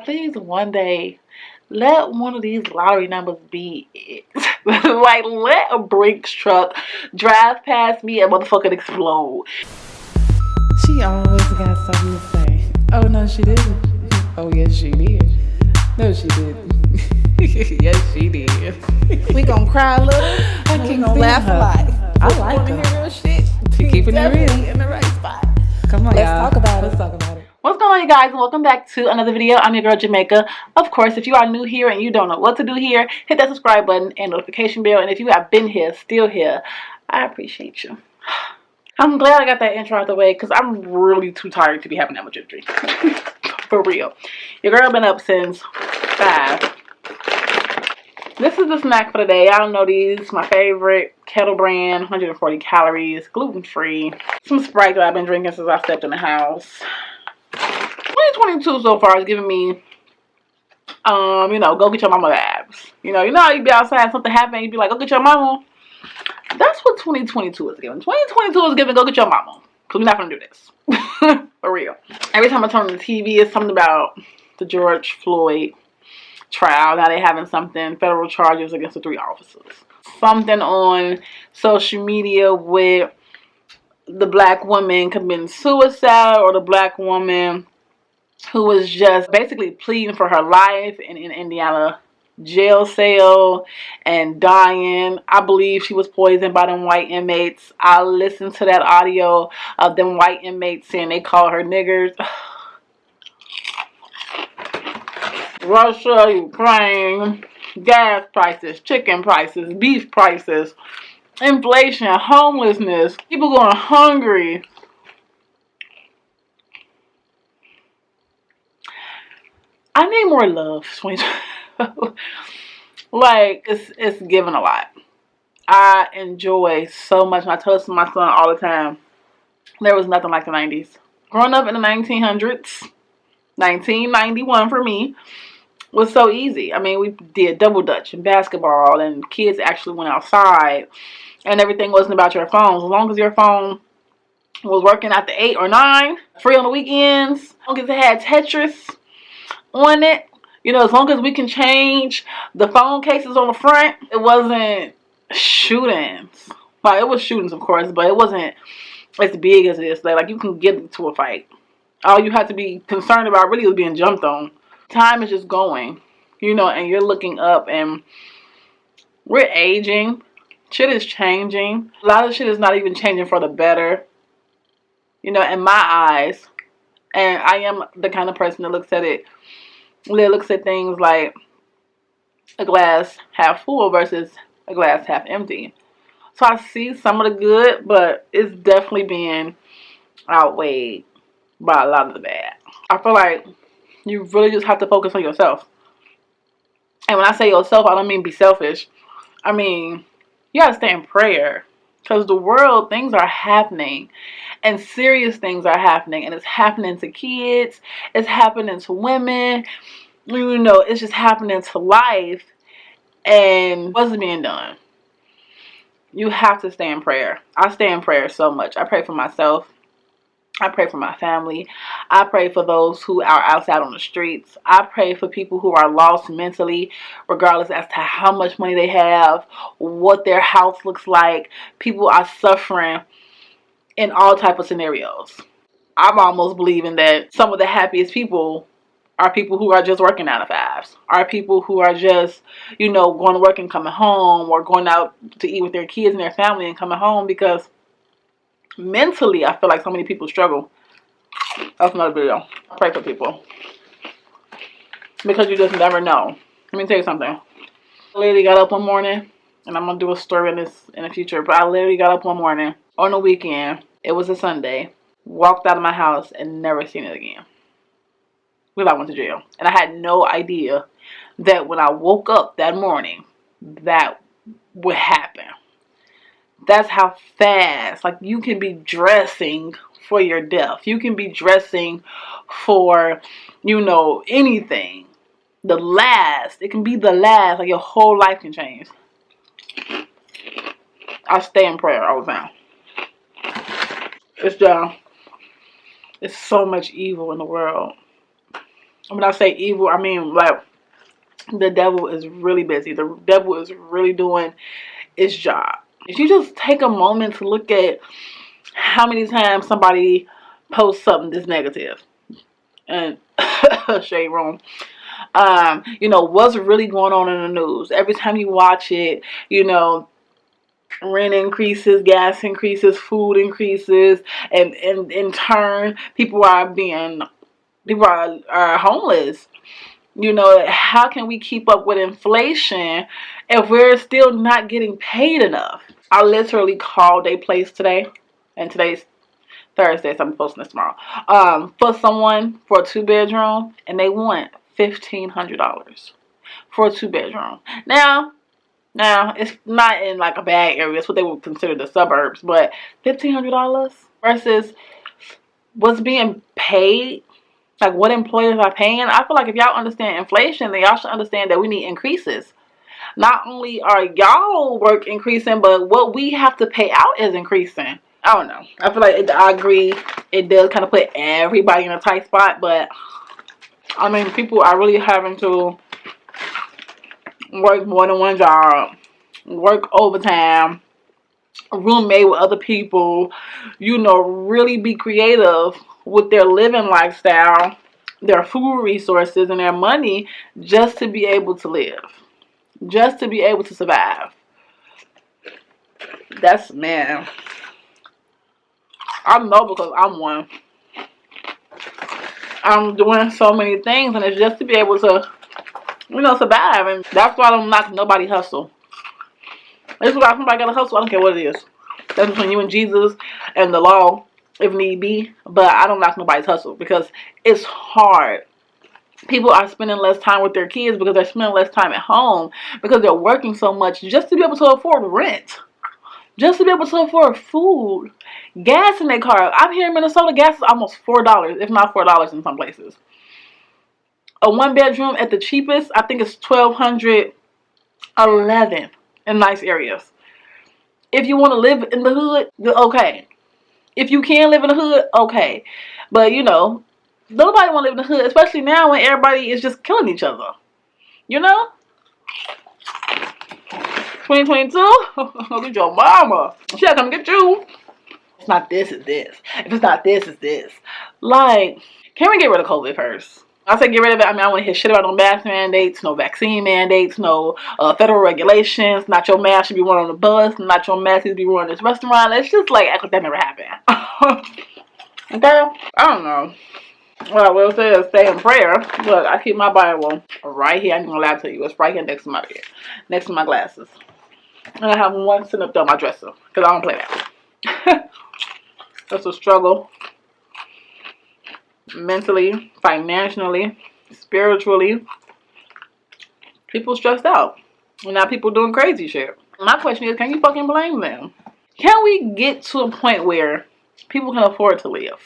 Please one day let one of these lottery numbers be it. Like, let a Brinks truck drive past me and motherfucking explode. She always got something to say. Oh, no, she didn't. Oh, yes, she did. No, she didn't. Yes, she did. We gonna cry a little. I can't Laugh a lot. I like her. Wanna hear real shit? She keeping it real. In the right spot. Come on, Let's y'all. talk about Let's it. talk about it. What's going on, you guys? Welcome back to another video. I'm your girl Jamaica. Of course, if you are new here and you don't know what to do here, hit that subscribe button and notification bell. And if you have been here, still here, I appreciate you. I'm glad I got that intro out the way because I'm really too tired to be having that much energy. For real. Your girl been up since 5. This is the snack for the day. I don't know these. My favorite kettle brand, 140 calories, gluten-free. Some Sprite that I've been drinking since I stepped in the house. 2022 so far is giving me, go get your mama vibes. You know how you be outside, something happen, you be like, go get your mama. That's what 2022 is giving. 2022 is giving, go get your mama. Because we're not going to do this. For real. Every time I turn on the TV, it's something about the George Floyd trial. Now they having something, federal charges against the 3 officers. Something on social media with the black woman committing suicide, or the black woman who was just basically pleading for her life in Indiana jail cell and dying. I believe she was poisoned by them white inmates. I listened to that audio of them white inmates saying they call her niggers. Russia, Ukraine, gas prices, chicken prices, beef prices, inflation, homelessness, people going hungry. I need more love. Like, it's given a lot. I enjoy so much. And I tell this to my son all the time. There was nothing like the 90s. Growing up in the 1900s, 1991 for me, was so easy. I mean, we did double dutch and basketball, and kids actually went outside, and everything wasn't about your phones. As long as your phone was working after 8 or 9, free on the weekends, as long as it had Tetris on it, as long as we can change the phone cases on the front, it wasn't shootings. Well, it was shootings, of course, but it wasn't as big as it is today. Like, you can get into a fight. All you have to be concerned about really is being jumped on. Time is just going, and you're looking up, and we're aging. Shit is changing. A lot of shit is not even changing for the better, in my eyes. And I am the kind of person that looks at things like a glass half full versus a glass half empty. So I see some of the good, but it's definitely being outweighed by a lot of the bad. I feel like you really just have to focus on yourself. And when I say yourself, I don't mean be selfish. I mean, you gotta stay in prayer. Because the world, things are happening. And serious things are happening. And it's happening to kids. It's happening to women. It's just happening to life. And what's being done? You have to stay in prayer. I stay in prayer so much. I pray for myself. I pray for my family. I pray for those who are outside on the streets. I pray for people who are lost mentally, regardless as to how much money they have, what their house looks like. People are suffering in all type of scenarios. I'm almost believing that some of the happiest people are people who are just working 9 to 5s, are people who are just, going to work and coming home, or going out to eat with their kids and their family and coming home, because mentally, I feel like so many people struggle. That's another video. I pray for people. Because you just never know. Let me tell you something. I literally got up one morning, and I'm going to do a story in this in the future, but I literally got up one morning on the weekend. It was a Sunday. Walked out of my house and never seen it again. I went to jail. And I had no idea that when I woke up that morning, that would happen. That's how fast, like, you can be dressing for your death. You can be dressing for, anything. It can be the last, like, your whole life can change. I stay in prayer all the time. It's so much evil in the world. When I say evil, I mean like the devil is really busy. The devil is really doing its job. If you just take a moment to look at how many times somebody posts something that's negative and shade room, you know, what's really going on in the news. Every time you watch it, you know, rent increases, gas increases, food increases, and in turn, people are homeless. You know, how can we keep up with inflation if we're still not getting paid enough? I literally called a place today, and today's Thursday, so I'm posting this tomorrow, for someone for a 2-bedroom, and they want $1,500 for a 2-bedroom. Now, it's not in like a bad area. It's what they would consider the suburbs, but $1,500 versus what's being paid, like what employers are paying. I feel like if y'all understand inflation, then y'all should understand that we need increases. Not only are y'all work increasing, but what we have to pay out is increasing. I don't know. I feel like I agree. It does kind of put everybody in a tight spot, but I mean, people are really having to work more than one job, work overtime, roommate with other people, you know, really be creative with their living lifestyle, their food resources, and their money just to be able to live, just to be able to survive. That's, man, I know because I'm one. I'm doing so many things, and it's just to be able to, you know, survive. And that's why I don't knock nobody hustle. It's why somebody got to hustle. I don't care what it is. That's between you and Jesus and the law, if need be. But I don't knock nobody's hustle because it's hard. People are spending less time with their kids because they're spending less time at home because they're working so much just to be able to afford rent, just to be able to afford food, gas in their car. I'm here in Minnesota, gas is almost $4, if not $4 in some places. A 1-bedroom at the cheapest, I think it's $1,211 in nice areas. If you want to live in the hood, okay. If you can live in the hood, okay. But, you know, nobody want to live in the hood, especially now when everybody is just killing each other. You know? 2022? Look at your mama. She'll come get you. It's not this, it's this. If it's not this, it's this. Like, can we get rid of COVID first? I say get rid of it. I mean, I want to hear shit about no mask mandates, no vaccine mandates, no federal regulations. Not your mask should be worn on the bus. Not your mask should be worn in this restaurant. Let's just like act like that never happened. Okay? I don't know. What I will say is stay in prayer. Look, I keep my Bible right here. I'm going to lie to you. It's right here next to my bed. Next to my glasses. And I have one sitting up there on my dresser. Because I don't play that. That's a struggle. Mentally, financially, spiritually. People stressed out. And now people doing crazy shit. My question is, can you fucking blame them? Can we get to a point where people can afford to live?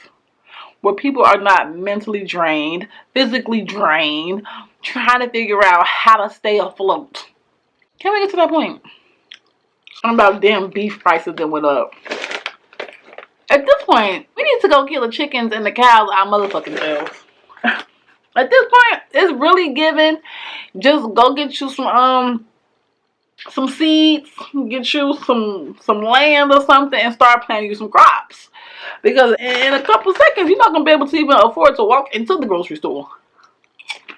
Where people are not mentally drained, physically drained, trying to figure out how to stay afloat. Can we get to that point? I'm about damn beef prices that went up. At this point, we need to go kill the chickens and the cows our motherfucking selves. At this point, it's really giving. Just go get you some seeds, get you some land or something, and start planting you some crops. Because in a couple seconds, you're not gonna be able to even afford to walk into the grocery store.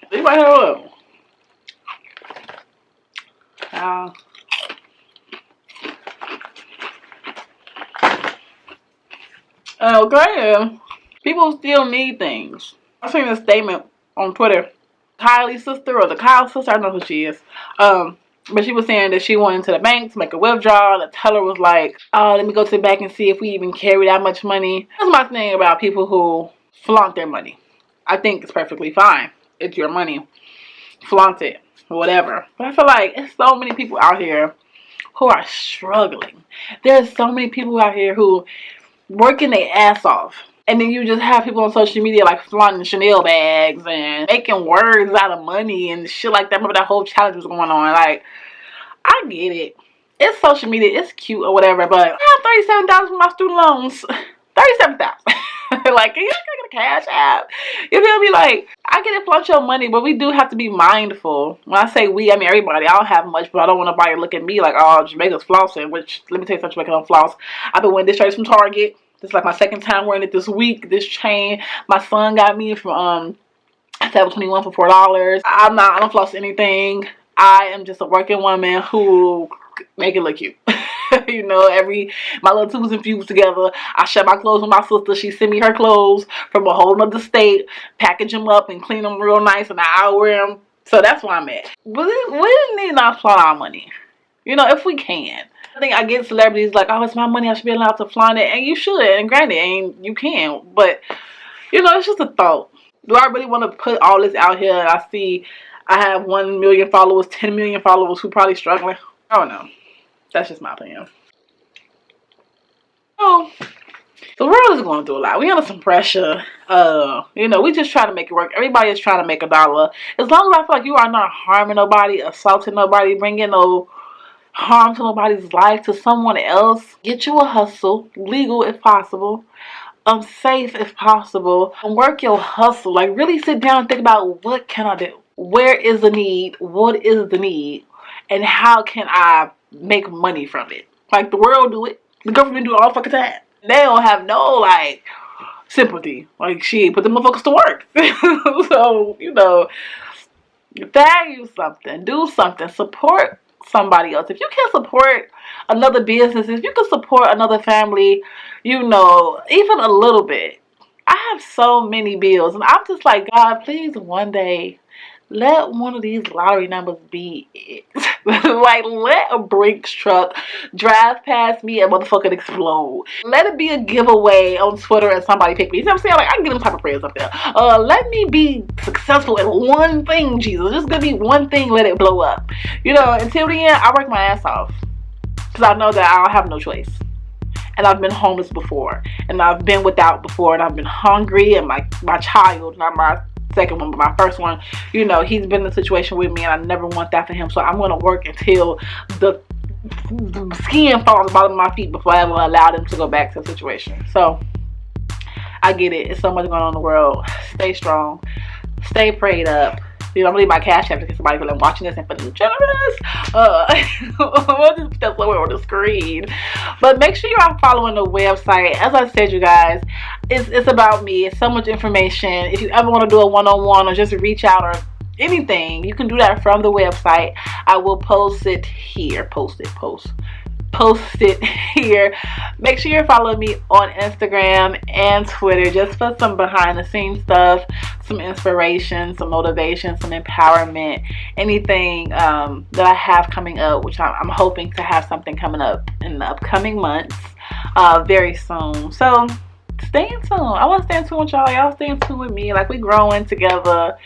You might have okay, people still need things. I seen a statement on Twitter. Kylie's sister, or the Kyle sister, I don't know who she is. But she was saying that she went into the bank to make a withdrawal. The teller was like, oh, let me go to the bank and see if we even carry that much money. That's my thing about people who flaunt their money. I think it's perfectly fine. It's your money. Flaunt it. Whatever. But I feel like there's so many people out here who are struggling. There's so many people out here who working their ass off. And then you just have people on social media like flaunting Chanel bags and making words out of money and shit like that. Remember that whole challenge was going on. Like, I get it. It's social media. It's cute or whatever. But I have $37 for my student loans. $37,000. Like, can you get a cash app? You feel me? Like, I get it, flaunt your money, but we do have to be mindful. When I say we, I mean everybody. I don't have much, but I don't want nobody to look at me like, oh, Jamaica's flossing, which, let me tell you something, Jamaica don't floss. I've been wearing this shirt from Target. This is like my second time wearing it this week. This chain, my son got me from 721 for $4. I don't floss anything. I am just a working woman who make it look cute. You know, my little twos and fuse together. I share my clothes with my sister. She send me her clothes from a whole other state, package them up and clean them real nice, and I wear them. So that's where I'm at. We need not flaunt our money, you know, if we can. I think I get celebrities like, oh, it's my money, I should be allowed to flaunt it, and you should, and granted, and you can, but you know, it's just a thought. Do I really want to put all this out here? And I have 1 million followers, 10 million followers who probably struggling. I don't know. That's just my opinion. Oh, the world is going through a lot. We under some pressure. You know, we just try to make it work. Everybody is trying to make a dollar. As long as I feel like you are not harming nobody, assaulting nobody, bringing no harm to nobody's life, to someone else, get you a hustle, legal if possible, safe if possible, and work your hustle. Like, really sit down and think about, what can I do? Where is the need? What is the need? And how can I make money from it? Like, the world do it. The government do it all the fucking time. They don't have no, like, sympathy. Like, shit, put the motherfuckers to work. So, you know, value something. Do something. Support somebody else. If you can support another business, if you can support another family, you know, even a little bit. I have so many bills, and I'm just like, God, please one day let one of these lottery numbers be it. Like, let a Brinks truck drive past me and motherfucking explode. Let it be a giveaway on Twitter and somebody pick me. You know what I'm saying? Like, I can get them type of prayers up there. Let me be successful in one thing, Jesus. Just give me one thing, let it blow up. You know, until the end, I work my ass off. Because I know that I'll have no choice. And I've been homeless before. And I've been without before. And I've been hungry. And my child, not my second one, but my first one, you know, he's been in a situation with me, and I never want that for him. So I'm going to work until the skin falls on the bottom of my feet before I ever allow them to go back to the situation. So I get it. It's so much going on in the world. Stay strong. Stay prayed up. You know, I'm going to leave my cash app in case somebody feels like watching this and feeling generous. We'll just put that somewhere on the screen. But make sure you are following the website. As I said, you guys, it's about me. It's so much information. If you ever want to do a one-on-one or just reach out or anything, you can do that from the website. I will post it here. Post it here. Make sure you're following me on Instagram and Twitter just for some behind the scenes stuff, some inspiration, some motivation, some empowerment, anything that I have coming up, which I'm hoping to have something coming up in the upcoming months very soon. So stay in tune. I want to stay in tune with y'all. Y'all stay in tune with me. Like, we growing together.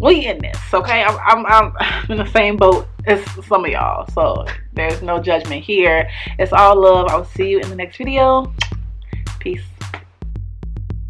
We in this, okay? I'm in the same boat as some of y'all, so there's no judgment here. It's all love. I will see you in the next video. Peace.